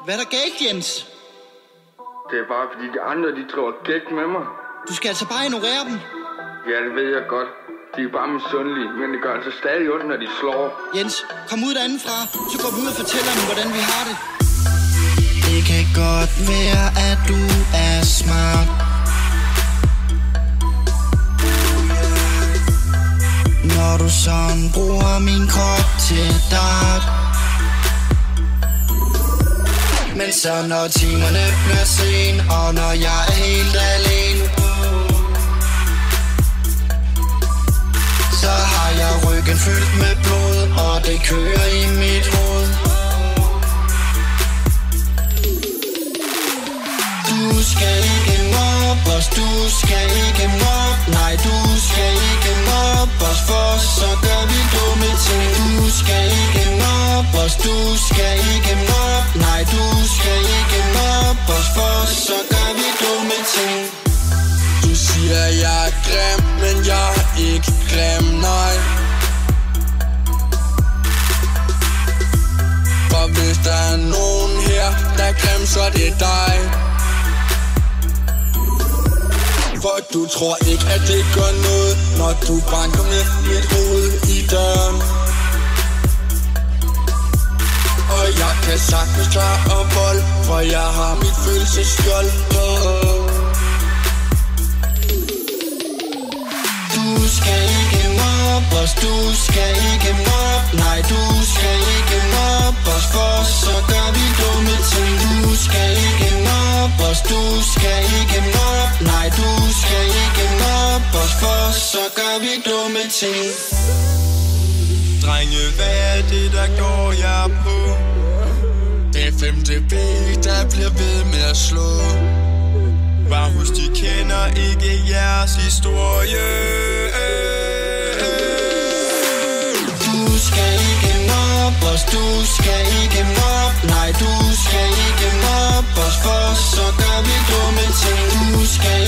Hvad er der galt, Jens? Det er bare fordi de andre, de tror gæk med mig. Du skal altså bare ignorere dem. Ja, det ved jeg godt. De er bare misundelige, men det gør altså stadig ondt, når de slår. Jens, kom ud derindefra, så går vi ud og fortæller dem, hvordan vi har det. Det kan godt være, at du er smart, når du sådan bruger min krop til dart. Men så når timerne bliver sen, og når jeg er helt alene, så har jeg ryggen fyldt med blod, og det kører i mit hoved. Du skal ikke mobbes, du skal ikke mobbe. Nej, du skal ikke mobbes, for så gør vi dumme ting. Du skal ikke mobbes, du skal ikke mobbe. Nej, du skal ikke mobbes, for så gør vi dumme ting. Du siger, jeg er grim, men jeg er ikke grim, nej. For hvis der er nogen her, der er grim, så er det dig. For du tror ikke, at det gør noget, når du banker med mit hoved i døren. Og jeg kan sagtens klare og vold, for jeg har mit følelsesskjold. Du skal ikke mobbes, du skal ikke mobbe. Nej, du skal ikke mobbes, for så gør vi dumme ting. Du skal ikke mobbes, du skal ikke mobbe. Nej, du skal ikke mobbes, for så gør vi dumme ting. Drenge, hvad er det, der går jeg på? Det er 5. B, der bliver ved med at slå. Bare husk, de kender ikke jeres historie. Du skal ikke mobbes, du skal ikke mobbe. Nej, du skal ikke mobbes, for så gør vi dumme ting. Du skal